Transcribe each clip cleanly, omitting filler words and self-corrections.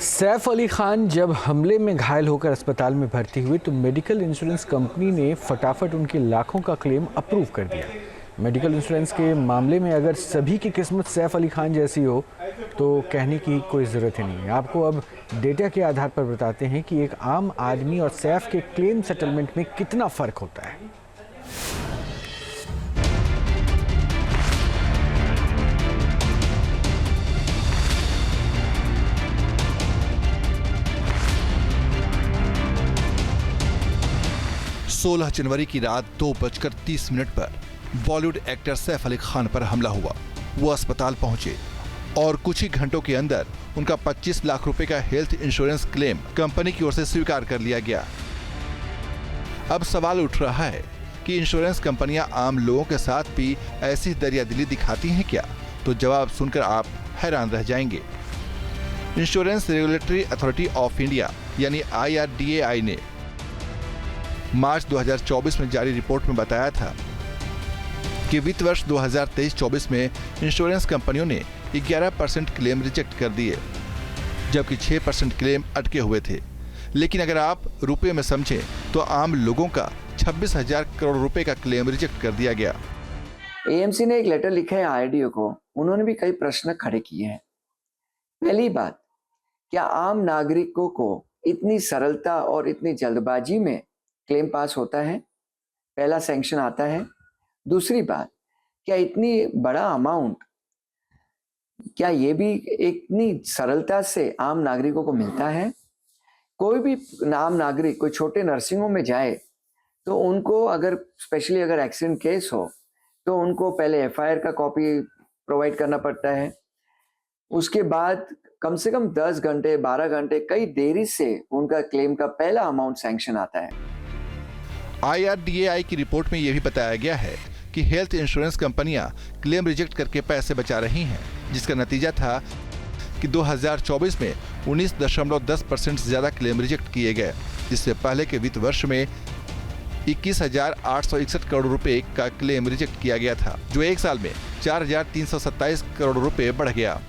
सैफ अली खान जब हमले में घायल होकर अस्पताल में भर्ती हुए तो मेडिकल इंश्योरेंस कंपनी ने फटाफट उनके लाखों का क्लेम अप्रूव कर दिया। मेडिकल इंश्योरेंस के मामले में अगर सभी की किस्मत सैफ अली खान जैसी हो तो कहने की कोई ज़रूरत ही नहीं है। आपको अब डेटा के आधार पर बताते हैं कि एक आम आदमी और सैफ के क्लेम सेटलमेंट में कितना फ़र्क होता है। सोलह जनवरी की रात 2:30 पर बॉलीवुड एक्टर सैफ अली खान पर हमला हुआ। वो अस्पताल पहुंचे और कुछ ही घंटों के अंदर उनका 25 लाख रुपए का हेल्थ इंश्योरेंस क्लेम कंपनी की ओर से स्वीकार कर लिया गया। अब सवाल उठ रहा है कि इंश्योरेंस कंपनियां आम लोगों के साथ भी ऐसी दरियादिली दिखाती हैं क्या? तो जवाब सुनकर आप हैरान रह जाएंगे। Insurance regulatory authority of India यानी IRDAI ने मार्च 2024 में जारी रिपोर्ट में बताया था कि वित्त वर्ष 2023-24 में इंश्योरेंस कंपनियों ने 11% क्लेम रिजेक्ट कर दिए, जबकि 6% क्लेम अटके हुए थे। लेकिन अगर आप रुपए में समझें तो आम लोगों का 26,000 करोड़ रुपए का क्लेम रिजेक्ट कर दिया गया। AMC ने एक लेटर लिखा है IRDAI को। उन्होंने भी कई प्रश्न खड़े किए हैं। पहली बात, क्या आम नागरिकों को इतनी सरलता और इतनी जल्दबाजी में क्लेम पास होता है? पहला सैंक्शन आता है। दूसरी बात, क्या इतनी बड़ा अमाउंट, क्या ये भी इतनी सरलता से आम नागरिकों को मिलता है? कोई भी आम नागरिक कोई छोटे नर्सिंग होम में जाए तो उनको अगर स्पेशली अगर एक्सीडेंट केस हो तो उनको पहले FIR का कॉपी प्रोवाइड करना पड़ता है। उसके बाद कम से कम 10 घंटे 12 घंटे कई देरी से उनका क्लेम का पहला अमाउंट सैंक्शन आता है। IRDAI की रिपोर्ट में यह भी बताया गया है कि हेल्थ इंश्योरेंस कंपनियां क्लेम रिजेक्ट करके पैसे बचा रही हैं, जिसका नतीजा था कि 2024 में 19.10% से ज्यादा क्लेम रिजेक्ट किए गए, जिससे पहले के वित्त वर्ष में 21,861 करोड़ रुपए का क्लेम रिजेक्ट किया गया था, जो एक साल में 4,327 करोड़ रुपए बढ़ गया।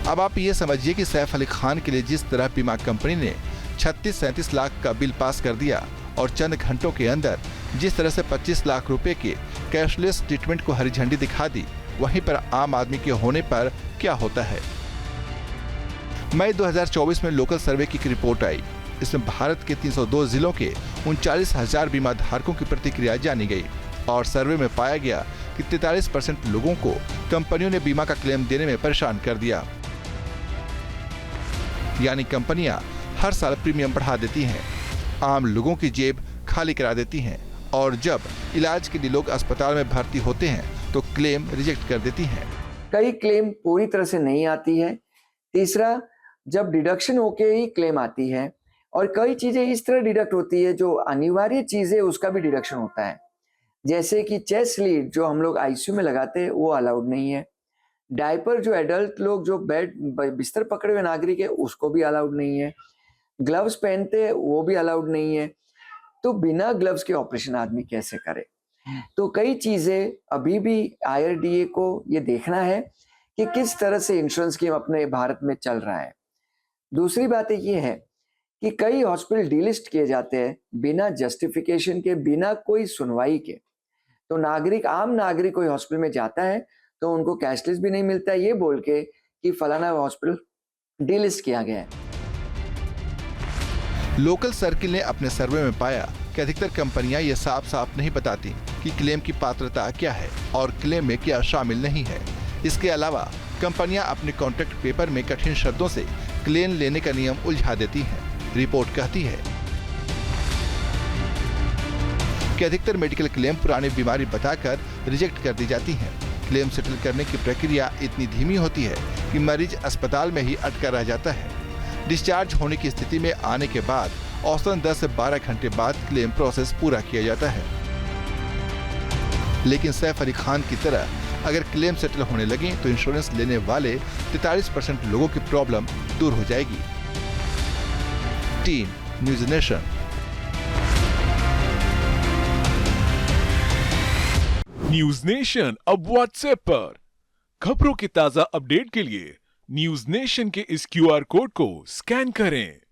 अब आप ये समझिए कि सैफ अली खान के लिए जिस तरह बीमा कंपनी ने 36-37 लाख का बिल पास कर दिया और चंद घंटों के अंदर जिस तरह से 25 लाख रुपए के कैशलेस ट्रीटमेंट को हरी झंडी दिखा दी, वहीं पर आम आदमी के होने पर क्या होता है। मई 2024 में लोकल सर्वे की एक रिपोर्ट आई। इसमें भारत के 302 जिलों के 39,000 बीमा धारकों की प्रतिक्रिया जानी गई और सर्वे में पाया गया कि 43% लोगों को कंपनियों ने बीमा का क्लेम देने में परेशान कर दिया। यानी कंपनियां हर साल प्रीमियम बढ़ा देती हैं, आम लोगों की जेब खाली करा देती हैं और जब इलाज के लिए लोग अस्पताल में भर्ती होते हैं तो क्लेम रिजेक्ट कर देती हैं। कई क्लेम पूरी तरह से नहीं आती है। तीसरा, जब डिडक्शन होके ही क्लेम आती है और कई चीजें इस तरह डिडक्ट होती है जो अनिवार्य चीजें उसका भी डिडक्शन होता है, जैसे कि चेस्ट लीड जो हम लोग ICU में लगाते हैं वो अलाउड नहीं है। डायपर जो एडल्ट लोग जो बिस्तर पकड़े हुए नागरिक है उसको भी अलाउड नहीं है। ग्लव्स पहनते हैं वो भी अलाउड नहीं है। तो बिना ग्लव्स के ऑपरेशन आदमी कैसे करे? तो कई चीजें अभी भी IRDAI को ये देखना है कि किस तरह से इंश्योरेंस स्कीम अपने भारत में चल रहा है। दूसरी बात ये है कि कई हॉस्पिटल डीलिस्ट किए जाते हैं बिना जस्टिफिकेशन के, बिना कोई सुनवाई के। तो आम नागरिक कोई हॉस्पिटल में जाता है तो उनको कैशलेस भी नहीं मिलता है, ये बोल के कि फलाना हॉस्पिटल डीलिस्ट किया गया है। लोकल सर्किल ने अपने सर्वे में पाया कि अधिकतर कंपनियां ये साफ साफ नहीं बताती कि क्लेम की पात्रता क्या है और क्लेम में क्या शामिल नहीं है। इसके अलावा कंपनियां अपने कॉन्ट्रैक्ट पेपर में कठिन शब्दों से क्लेम लेने का नियम उलझा देती हैं। रिपोर्ट कहती है कि अधिकतर मेडिकल क्लेम पुरानी बीमारी बताकर रिजेक्ट कर दी जाती हैं। क्लेम सेटल करने की प्रक्रिया इतनी धीमी होती है कि मरीज अस्पताल में ही अटका रह जाता है। डिस्चार्ज होने की स्थिति में आने के बाद औसतन 10 से 12 घंटे बाद क्लेम प्रोसेस पूरा किया जाता है। लेकिन सैफ अली खान की तरह अगर क्लेम सेटल होने लगे तो इंश्योरेंस लेने वाले 43% लोगों की प्रॉब्लम दूर हो जाएगी। Team news nation. News nation अब व्हाट्सएप पर खबरों की ताजा अपडेट के लिए न्यूज नेशन के इस क्यूआर कोड को स्कैन करें